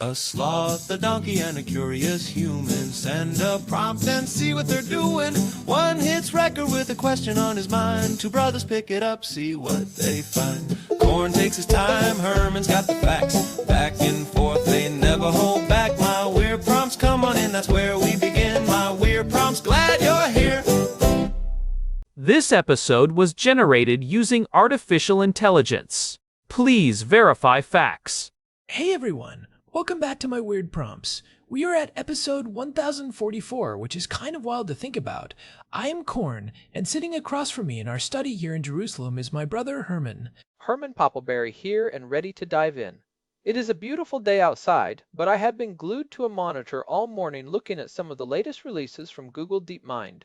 A sloth, a donkey, and a curious human. Send a prompt and see what they're doing. One hits record with a question on his mind. Two brothers pick it up, see what they find. Corn takes his time, Herman's got the facts. Back and forth, they never hold back. My weird prompts, come on in, that's where we begin. My weird prompts, glad you're here. This episode was generated using artificial intelligence. Please verify facts. Hey everyone, welcome back to my weird prompts. We are at episode 1044, which is kind of wild to think about. I am Corn, and sitting across from me in our study here in Jerusalem is my brother Herman. Herman Poppleberry here and ready to dive in. It is a beautiful day outside, but I have been glued to a monitor all morning looking at some of the latest releases from Google DeepMind.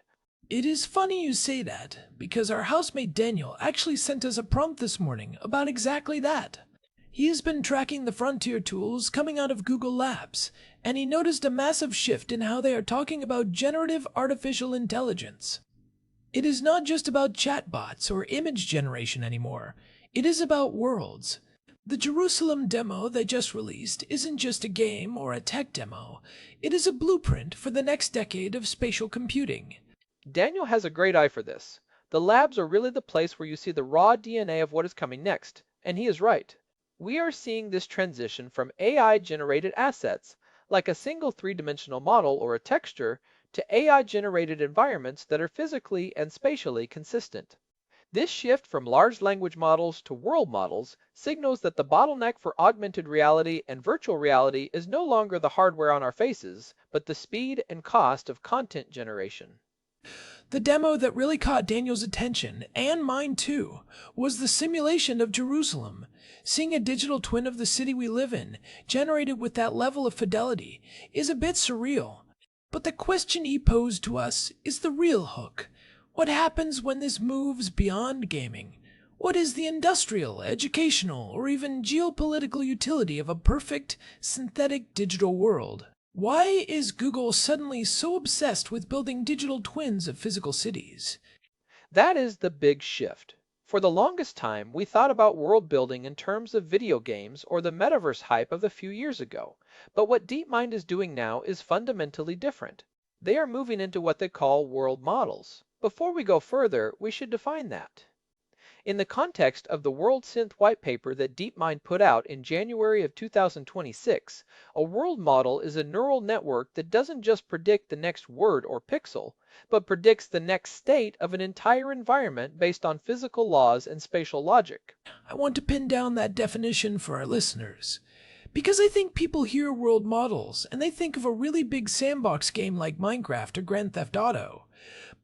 It is funny you say that, because our housemate Daniel actually sent us a prompt this morning about exactly that. He has been tracking the frontier tools coming out of Google Labs, and he noticed a massive shift in how they are talking about generative artificial intelligence. It is not just about chatbots or image generation anymore. It is about worlds. The Jerusalem demo they just released isn't just a game or a tech demo. It is a blueprint for the next decade of spatial computing. Daniel has a great eye for this. The labs are really the place where you see the raw DNA of what is coming next, and he is right. We are seeing this transition from AI-generated assets, like a single three-dimensional model or a texture, to AI-generated environments that are physically and spatially consistent. This shift from large language models to world models signals that the bottleneck for augmented reality and virtual reality is no longer the hardware on our faces, but the speed and cost of content generation. The demo that really caught Daniel's attention, and mine too, was the simulation of Jerusalem. Seeing a digital twin of the city we live in, generated with that level of fidelity, is a bit surreal. But the question he posed to us is the real hook. What happens when this moves beyond gaming? What is the industrial, educational, or even geopolitical utility of a perfect, synthetic digital world? Why is Google suddenly so obsessed with building digital twins of physical cities? That is the big shift. For the longest time, we thought about world building in terms of video games or the metaverse hype of a few years ago. But what DeepMind is doing now is fundamentally different. They are moving into what they call world models. Before we go further, we should define that. In the context of the World-Synth white paper that DeepMind put out in January of 2026, a world model is a neural network that doesn't just predict the next word or pixel, but predicts the next state of an entire environment based on physical laws and spatial logic. I want to pin down that definition for our listeners. Because I think people hear world models and they think of a really big sandbox game like Minecraft or Grand Theft Auto.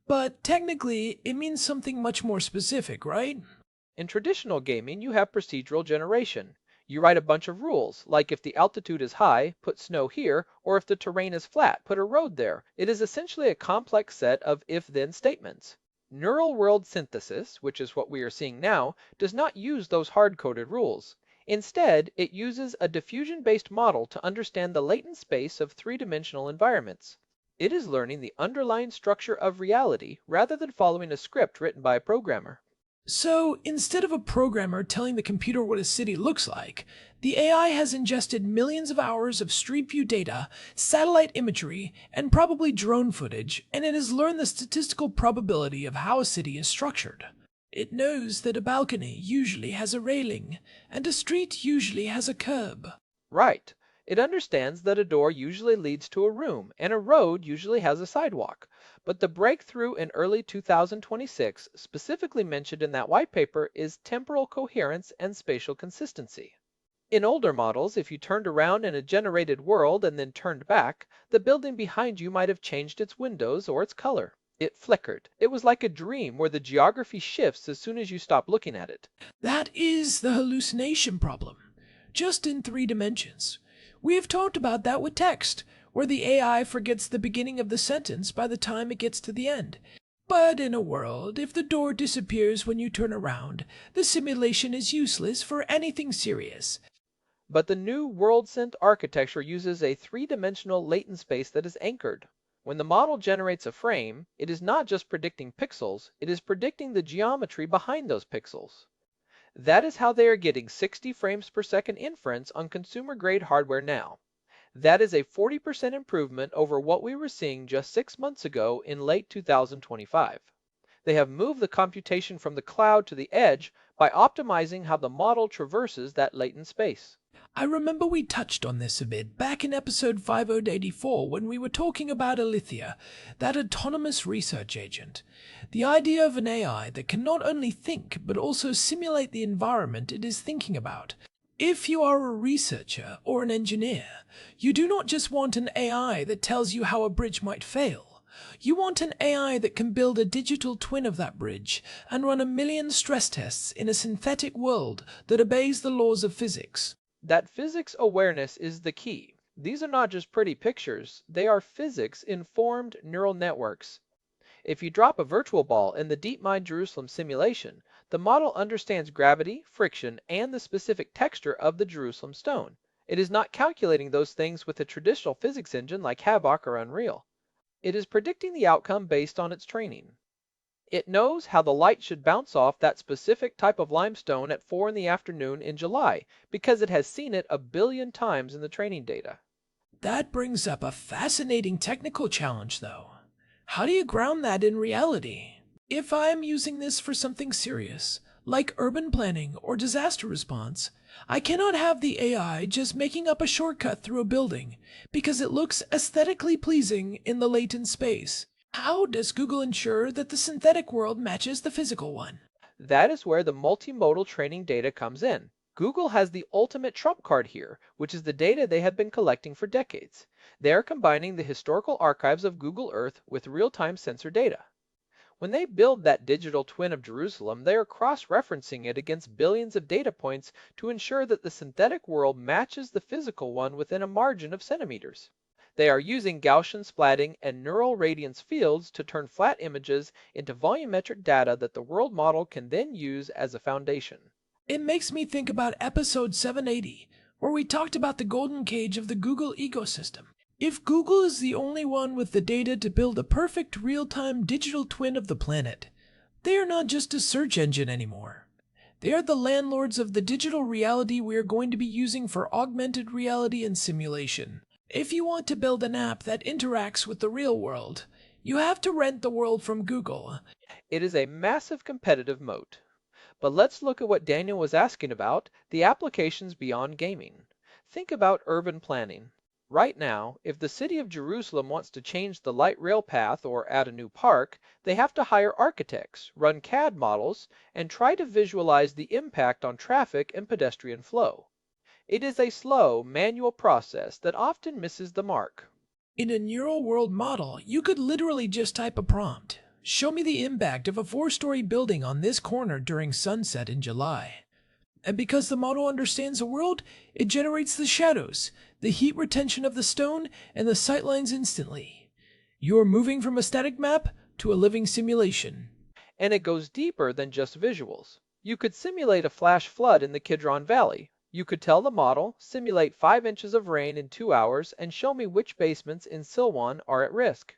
But technically, it means something much more specific, right? In traditional gaming, you have procedural generation. You write a bunch of rules, like if the altitude is high, put snow here, or if the terrain is flat, put a road there. It is essentially a complex set of if-then statements. Neural world synthesis, which is what we are seeing now, does not use those hard-coded rules. Instead, it uses a diffusion-based model to understand the latent space of three-dimensional environments. It is learning the underlying structure of reality rather than following a script written by a programmer. So, instead of a programmer telling the computer what a city looks like, the AI has ingested millions of hours of Street View data, satellite imagery, and probably drone footage, and it has learned the statistical probability of how a city is structured. It knows that a balcony usually has a railing, and a street usually has a curb. Right. It understands that a door usually leads to a room, and a road usually has a sidewalk. But the breakthrough in early 2026, specifically mentioned in that white paper, is temporal coherence and spatial consistency. In older models, if you turned around in a generated world and then turned back, the building behind you might have changed its windows or its color. It flickered. It was like a dream where the geography shifts as soon as you stop looking at it. That is the hallucination problem, just in 3 dimensions. We have talked about that with text, where the AI forgets the beginning of the sentence by the time it gets to the end. But in a world, if the door disappears when you turn around, the simulation is useless for anything serious. But the new World-Synth architecture uses a three-dimensional latent space that is anchored. When the model generates a frame, it is not just predicting pixels, it is predicting the geometry behind those pixels. That is how they are getting 60 frames per second inference on consumer-grade hardware now. That is a 40% improvement over what we were seeing just 6 months ago in late 2025. They have moved the computation from the cloud to the edge by optimizing how the model traverses that latent space. I remember we touched on this a bit back in episode 5084 when we were talking about Alethea, that autonomous research agent. The idea of an AI that can not only think but also simulate the environment it is thinking about. If you are a researcher or an engineer, you do not just want an AI that tells you how a bridge might fail. You want an AI that can build a digital twin of that bridge and run 1,000,000 stress tests in a synthetic world that obeys the laws of physics. That physics awareness is the key. These are not just pretty pictures, they are physics-informed neural networks. If you drop a virtual ball in the DeepMind Jerusalem simulation, the model understands gravity, friction, and the specific texture of the Jerusalem stone. It is not calculating those things with a traditional physics engine like Havok or Unreal. It is predicting the outcome based on its training. It knows how the light should bounce off that specific type of limestone at 4 in the afternoon in July because it has seen it 1,000,000,000 times in the training data. That brings up a fascinating technical challenge, though. How do you ground that in reality? If I am using this for something serious, like urban planning or disaster response, I cannot have the AI just making up a shortcut through a building because it looks aesthetically pleasing in the latent space. How does Google ensure that the synthetic world matches the physical one? That is where the multimodal training data comes in. Google has the ultimate trump card here, which is the data they have been collecting for decades. They are combining the historical archives of Google Earth with real-time sensor data. When they build that digital twin of Jerusalem, they are cross-referencing it against billions of data points to ensure that the synthetic world matches the physical one within a margin of centimeters. They are using Gaussian splatting and neural radiance fields to turn flat images into volumetric data that the world model can then use as a foundation. It makes me think about episode 780, where we talked about the golden cage of the Google ecosystem. If Google is the only one with the data to build a perfect real-time digital twin of the planet, they are not just a search engine anymore. They are the landlords of the digital reality we are going to be using for augmented reality and simulation. If you want to build an app that interacts with the real world, you have to rent the world from Google. It is a massive competitive moat. But let's look at what Daniel was asking about, the applications beyond gaming. Think about urban planning. Right now, if the city of Jerusalem wants to change the light rail path or add a new park, they have to hire architects, run CAD models, and try to visualize the impact on traffic and pedestrian flow. It is a slow, manual process that often misses the mark. In a neural world model, you could literally just type a prompt. Show me the impact of a 4-story building on this corner during sunset in July. And because the model understands the world, it generates the shadows, the heat retention of the stone, and the sightlines instantly. You are moving from a static map to a living simulation. And it goes deeper than just visuals. You could simulate a flash flood in the Kidron Valley. You could tell the model, simulate 5 inches of rain in 2 hours and show me which basements in Silwan are at risk.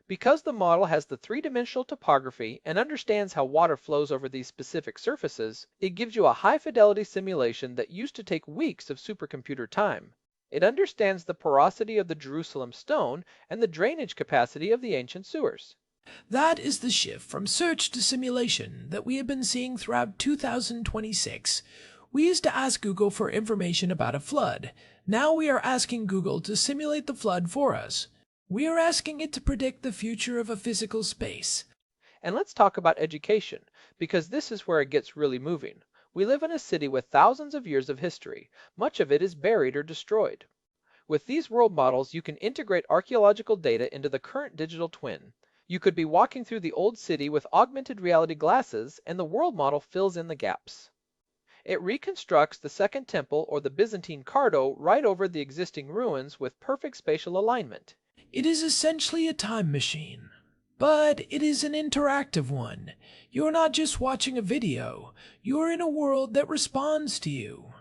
Because the model has the 3-dimensional topography and understands how water flows over these specific surfaces, it gives you a high-fidelity simulation that used to take weeks of supercomputer time. It understands the porosity of the Jerusalem stone and the drainage capacity of the ancient sewers. That is the shift from search to simulation that we have been seeing throughout 2026. We used to ask Google for information about a flood. Now we are asking Google to simulate the flood for us. We are asking it to predict the future of a physical space. And let's talk about education, because this is where it gets really moving. We live in a city with thousands of years of history. Much of it is buried or destroyed. With these world models, you can integrate archaeological data into the current digital twin. You could be walking through the old city with augmented reality glasses, and the world model fills in the gaps. It reconstructs the Second Temple or the Byzantine Cardo right over the existing ruins with perfect spatial alignment. It is essentially a time machine, but it is an interactive one. You are not just watching a video, you are in a world that responds to you.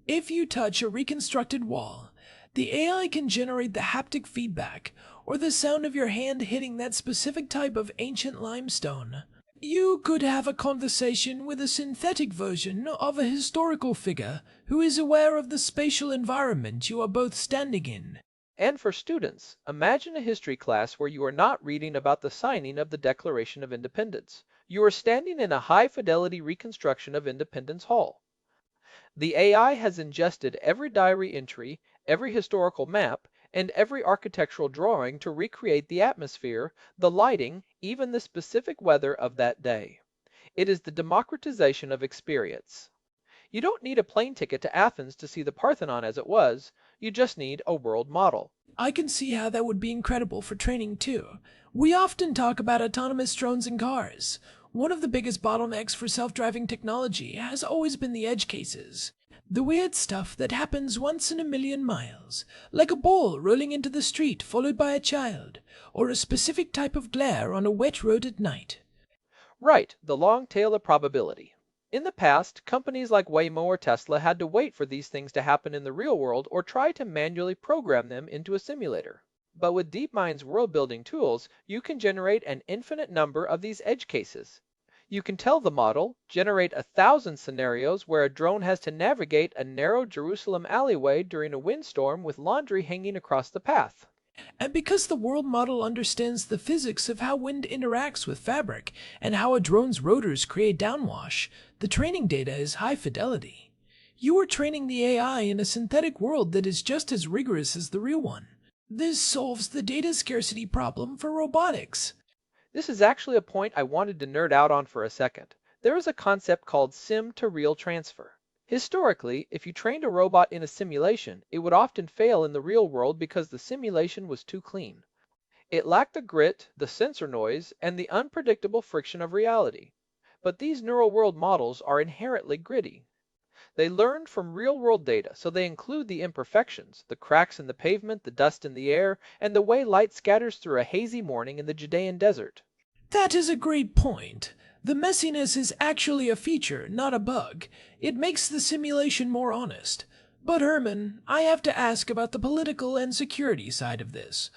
If you touch a reconstructed wall, the AI can generate the haptic feedback or the sound of your hand hitting that specific type of ancient limestone. You could have a conversation with a synthetic version of a historical figure who is aware of the spatial environment you are both standing in. And for students, imagine a history class where you are not reading about the signing of the Declaration of Independence. You are standing in a high-fidelity reconstruction of Independence Hall. The AI has ingested every diary entry, every historical map, and every architectural drawing to recreate the atmosphere, the lighting, even the specific weather of that day. It is the democratization of experience. You don't need a plane ticket to Athens to see the Parthenon as it was, you just need a world model. I can see how that would be incredible for training too. We often talk about autonomous drones and cars. One of the biggest bottlenecks for self-driving technology has always been the edge cases. The weird stuff that happens once in a million miles, like a ball rolling into the street followed by a child, or a specific type of glare on a wet road at night. Right, the long tail of probability. In the past, companies like Waymo or Tesla had to wait for these things to happen in the real world or try to manually program them into a simulator. But with DeepMind's world-building tools, you can generate an infinite number of these edge cases. You can tell the model, generate 1,000 scenarios where a drone has to navigate a narrow Jerusalem alleyway during a windstorm with laundry hanging across the path. And because the world model understands the physics of how wind interacts with fabric and how a drone's rotors create downwash, the training data is high fidelity. You are training the AI in a synthetic world that is just as rigorous as the real one. This solves the data scarcity problem for robotics. This is actually a point I wanted to nerd out on for a second. There is a concept called sim-to-real transfer. Historically, if you trained a robot in a simulation, it would often fail in the real world because the simulation was too clean. It lacked the grit, the sensor noise, and the unpredictable friction of reality. But these neural world models are inherently gritty. They learned from real-world data, so they include the imperfections, the cracks in the pavement, the dust in the air, and the way light scatters through a hazy morning in the Judean desert. That is a great point. The messiness is actually a feature, not a bug. It makes the simulation more honest. But Herman, I have to ask about the political and security side of this.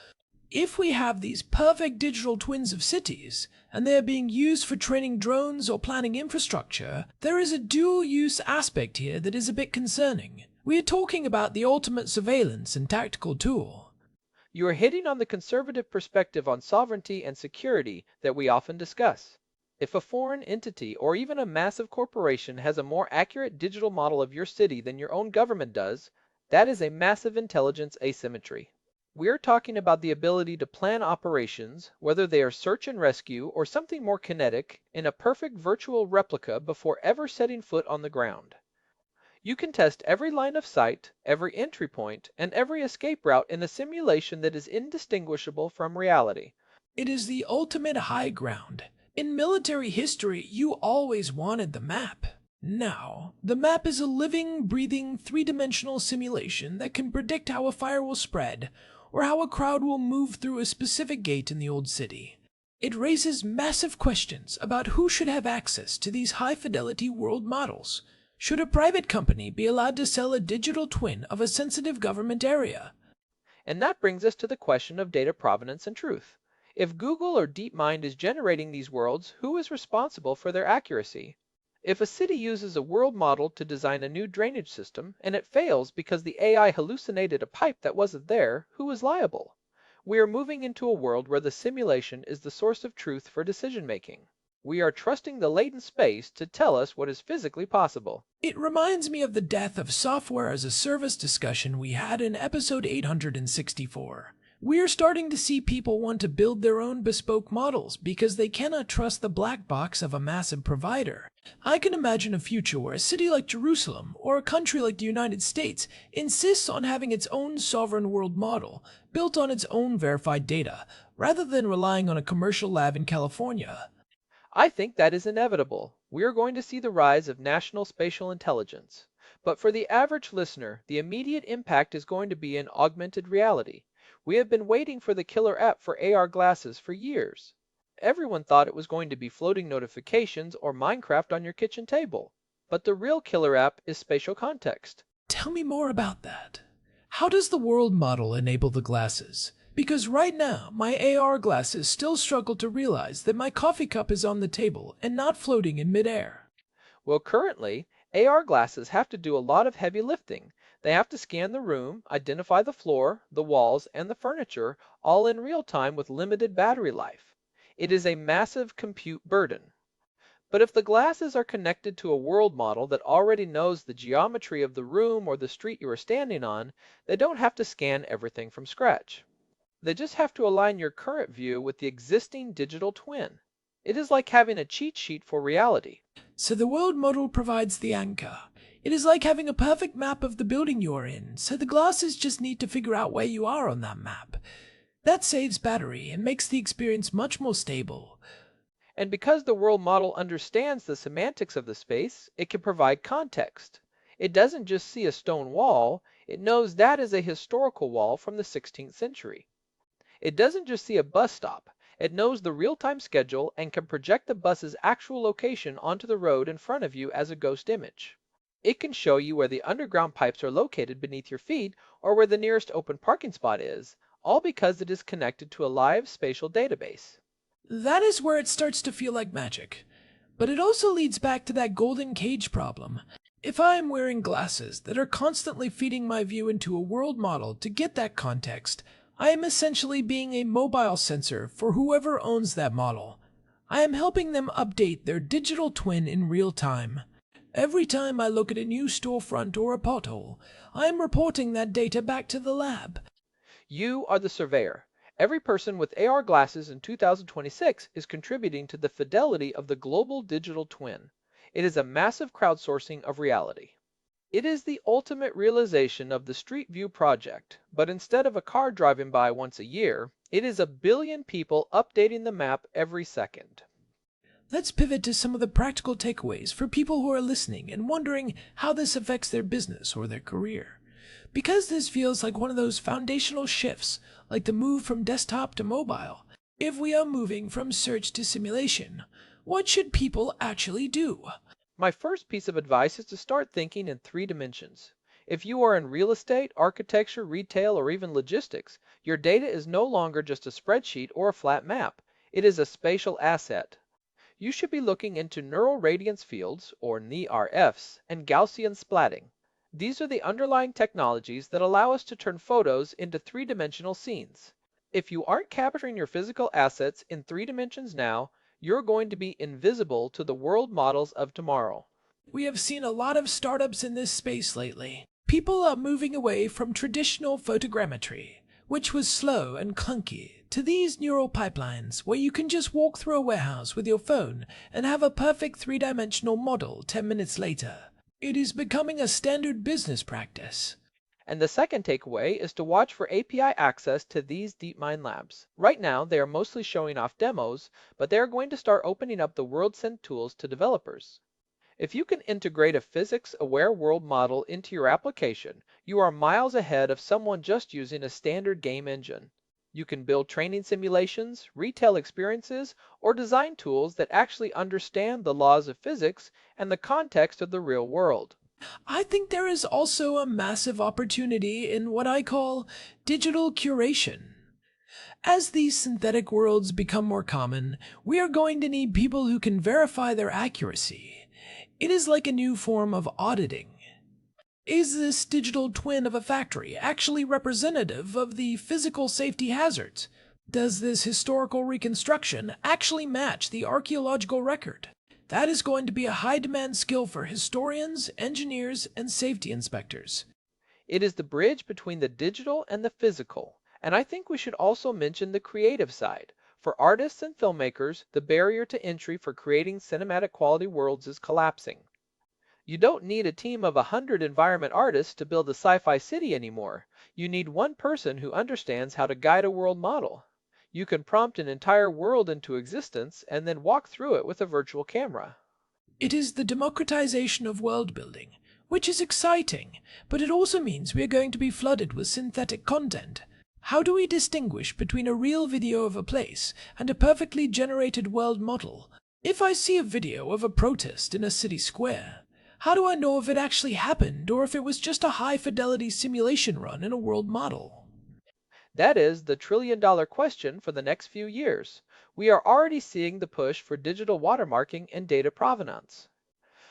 If we have these perfect digital twins of cities, and they are being used for training drones or planning infrastructure, there is a dual-use aspect here that is a bit concerning. We are talking about the ultimate surveillance and tactical tool. You are hitting on the conservative perspective on sovereignty and security that we often discuss. If a foreign entity or even a massive corporation has a more accurate digital model of your city than your own government does, that is a massive intelligence asymmetry. We are talking about the ability to plan operations, whether they are search and rescue or something more kinetic, in a perfect virtual replica before ever setting foot on the ground. You can test every line of sight, every entry point, and every escape route in a simulation that is indistinguishable from reality. It is the ultimate high ground. In military history, you always wanted the map. Now, the map is a living, breathing, three-dimensional simulation that can predict how a fire will spread, or how a crowd will move through a specific gate in the old city. It raises massive questions about who should have access to these high-fidelity world models. Should a private company be allowed to sell a digital twin of a sensitive government area? And that brings us to the question of data provenance and truth. If Google or DeepMind is generating these worlds, who is responsible for their accuracy? If a city uses a world model to design a new drainage system, and it fails because the AI hallucinated a pipe that wasn't there, who is liable? We are moving into a world where the simulation is the source of truth for decision-making. We are trusting the latent space to tell us what is physically possible. It reminds me of the death of software as a service discussion we had in episode 864. We're starting to see people want to build their own bespoke models because they cannot trust the black box of a massive provider. I can imagine a future where a city like Jerusalem or a country like the United States insists on having its own sovereign world model built on its own verified data, rather than relying on a commercial lab in California. I think that is inevitable. We are going to see the rise of national spatial intelligence. But for the average listener, the immediate impact is going to be in augmented reality. We have been waiting for the killer app for AR glasses for years. Everyone thought it was going to be floating notifications or Minecraft on your kitchen table. But the real killer app is spatial context. Tell me more about that. How does the world model enable the glasses? Because right now, my AR glasses still struggle to realize that my coffee cup is on the table and not floating in midair. Well, currently, AR glasses have to do a lot of heavy lifting. They have to scan the room, identify the floor, the walls, and the furniture, all in real time with limited battery life. It is a massive compute burden. But if the glasses are connected to a world model that already knows the geometry of the room or the street you are standing on, they don't have to scan everything from scratch. They just have to align your current view with the existing digital twin. It is like having a cheat sheet for reality. So the world model provides the anchor. It is like having a perfect map of the building you are in, so the glasses just need to figure out where you are on that map. That saves battery and makes the experience much more stable. And because the world model understands the semantics of the space, it can provide context. It doesn't just see a stone wall, it knows that is a historical wall from the 16th century. It doesn't just see a bus stop, it knows the real-time schedule and can project the bus's actual location onto the road in front of you as a ghost image. It can show you where the underground pipes are located beneath your feet or where the nearest open parking spot is, all because it is connected to a live spatial database. That is where it starts to feel like magic. But it also leads back to that golden cage problem. If I am wearing glasses that are constantly feeding my view into a world model to get that context, I am essentially being a mobile sensor for whoever owns that model. I am helping them update their digital twin in real time. Every time I look at a new storefront or a pothole, I am reporting that data back to the lab. You are the surveyor. Every person with AR glasses in 2026 is contributing to the fidelity of the global digital twin. It is a massive crowdsourcing of reality. It is the ultimate realization of the Street View project, but instead of a car driving by once a year, it is a billion people updating the map every second. Let's pivot to some of the practical takeaways for people who are listening and wondering how this affects their business or their career. Because this feels like one of those foundational shifts, like the move from desktop to mobile. If we are moving from search to simulation, what should people actually do? My first piece of advice is to start thinking in 3 dimensions. If you are in real estate, architecture, retail, or even logistics, your data is no longer just a spreadsheet or a flat map. It is a spatial asset. You should be looking into neural radiance fields, or NIRFs, and Gaussian splatting. These are the underlying technologies that allow us to turn photos into 3-dimensional scenes. If you aren't capturing your physical assets in 3 dimensions now, you're going to be invisible to the world models of tomorrow. We have seen a lot of startups in this space lately. People are moving away from traditional photogrammetry, which was slow and clunky, to these neural pipelines where you can just walk through a warehouse with your phone and have a perfect 3-dimensional model 10 minutes later. It is becoming a standard business practice. And the second takeaway is to watch for API access to these DeepMind labs. Right now, they are mostly showing off demos, but they are going to start opening up the World-Synth tools to developers. If you can integrate a physics-aware world model into your application, you are miles ahead of someone just using a standard game engine. You can build training simulations, retail experiences, or design tools that actually understand the laws of physics and the context of the real world. I think there is also a massive opportunity in what I call digital curation. As these synthetic worlds become more common, we are going to need people who can verify their accuracy. It is like a new form of auditing. Is this digital twin of a factory actually representative of the physical safety hazards? Does this historical reconstruction actually match the archaeological record? That is going to be a high-demand skill for historians, engineers, and safety inspectors. It is the bridge between the digital and the physical, and I think we should also mention the creative side. For artists and filmmakers, the barrier to entry for creating cinematic quality worlds is collapsing. You don't need a team of 100 environment artists to build a sci-fi city anymore. You need one person who understands how to guide a world model. You can prompt an entire world into existence and then walk through it with a virtual camera. It is the democratization of world building, which is exciting, but it also means we are going to be flooded with synthetic content. How do we distinguish between a real video of a place and a perfectly generated world model? If I see a video of a protest in a city square, how do I know if it actually happened or if it was just a high-fidelity simulation run in a world model? That is the trillion-dollar question for the next few years. We are already seeing the push for digital watermarking and data provenance.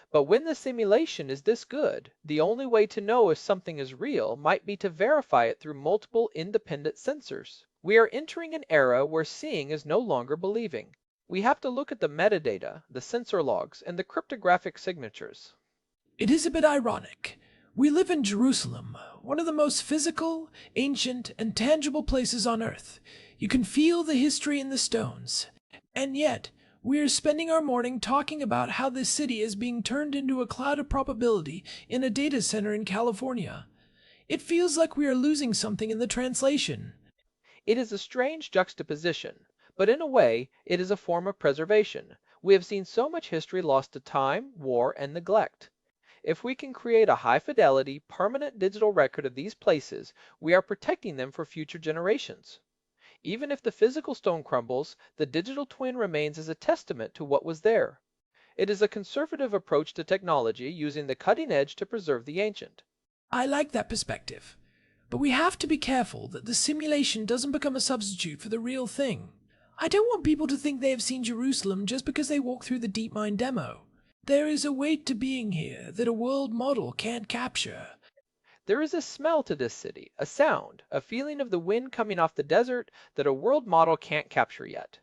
But when the simulation is this good, the only way to know if something is real might be to verify it through multiple independent sensors. We are entering an era where seeing is no longer believing. We have to look at the metadata, the sensor logs, and the cryptographic signatures. It is a bit ironic. We live in Jerusalem, one of the most physical, ancient, and tangible places on Earth. You can feel the history in the stones. And yet, we are spending our morning talking about how this city is being turned into a cloud of probability in a data center in California. It feels like we are losing something in the translation. It is a strange juxtaposition, but in a way, it is a form of preservation. We have seen so much history lost to time, war, and neglect. If we can create a high-fidelity, permanent digital record of these places, we are protecting them for future generations. Even if the physical stone crumbles, the digital twin remains as a testament to what was there. It is a conservative approach to technology, using the cutting edge to preserve the ancient. I like that perspective. But we have to be careful that the simulation doesn't become a substitute for the real thing. I don't want people to think they have seen Jerusalem just because they walk through the DeepMind demo. There is a weight to being here that a world model can't capture. There is a smell to this city, a sound, a feeling of the wind coming off the desert that a world model can't capture yet.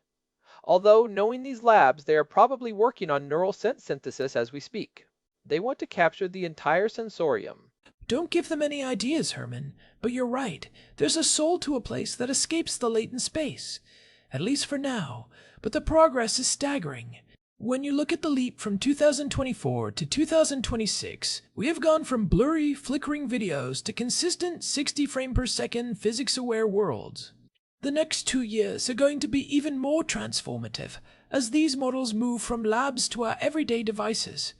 Although, knowing these labs, they are probably working on neural scent synthesis as we speak. They want to capture the entire sensorium. Don't give them any ideas, Herman, but you're right. There's a soul to a place that escapes the latent space. At least for now, but the progress is staggering. When you look at the leap from 2024 to 2026, we have gone from blurry, flickering videos to consistent 60 frame per second physics-aware worlds. The next 2 years are going to be even more transformative as these models move from labs to our everyday devices.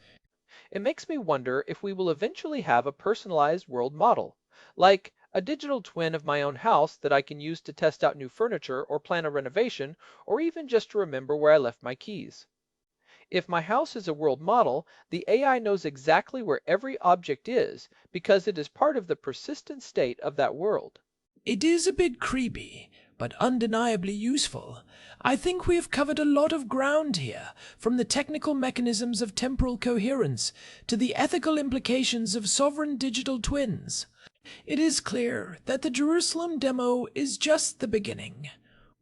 It makes me wonder if we will eventually have a personalized world model, like a digital twin of my own house that I can use to test out new furniture or plan a renovation, or even just to remember where I left my keys. If my house is a world model, the AI knows exactly where every object is because it is part of the persistent state of that world. It is a bit creepy, but undeniably useful. I think we have covered a lot of ground here, from the technical mechanisms of temporal coherence to the ethical implications of sovereign digital twins. It is clear that the Jerusalem demo is just the beginning.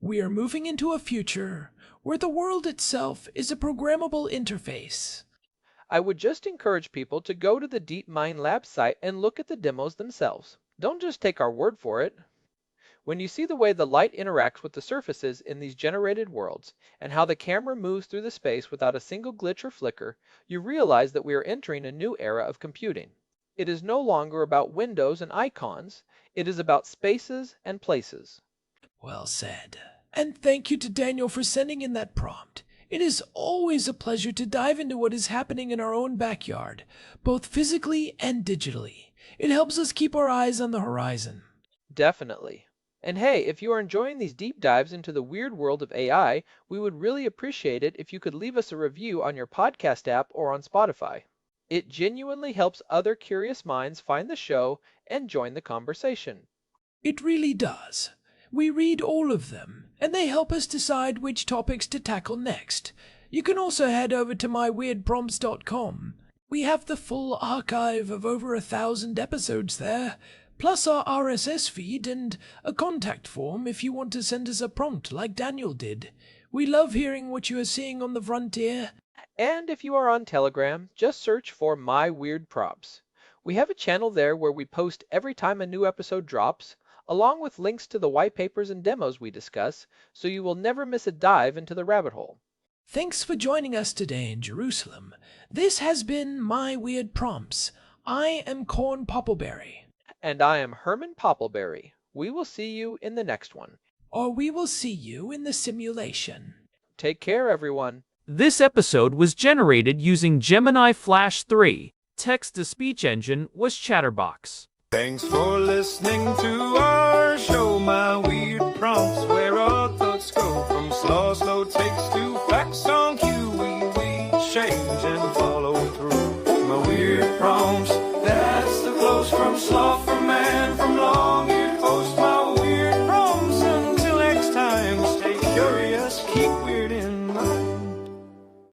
We are moving into a future where the world itself is a programmable interface. I would just encourage people to go to the DeepMind Lab site and look at the demos themselves. Don't just take our word for it. When you see the way the light interacts with the surfaces in these generated worlds, and how the camera moves through the space without a single glitch or flicker, you realize that we are entering a new era of computing. It is no longer about windows and icons, it is about spaces and places. Well said. And thank you to Daniel for sending in that prompt. It is always a pleasure to dive into what is happening in our own backyard, both physically and digitally. It helps us keep our eyes on the horizon. Definitely. And hey, if you are enjoying these deep dives into the weird world of AI, we would really appreciate it if you could leave us a review on your podcast app or on Spotify. It genuinely helps other curious minds find the show and join the conversation. It really does. We read all of them, and they help us decide which topics to tackle next. You can also head over to myweirdprompts.com. We have the full archive of over 1,000 episodes there, plus our RSS feed and a contact form if you want to send us a prompt like Daniel did. We love hearing what you are seeing on the frontier. And if you are on Telegram, just search for My Weird Prompts. We have a channel there where we post every time a new episode drops, along with links to the white papers and demos we discuss, so you will never miss a dive into the rabbit hole. Thanks for joining us today in Jerusalem. This has been My Weird Prompts. I am Corn Poppleberry. And I am Herman Poppleberry. We will see you in the next one. Or we will see you in the simulation. Take care, everyone. This episode was generated using Gemini Flash 3. Text-to-speech engine was Chatterbox. Thanks for listening to our show, My Weird Prompts, where our thoughts go from slow takes to facts on cue. We change and follow through. My weird prompts.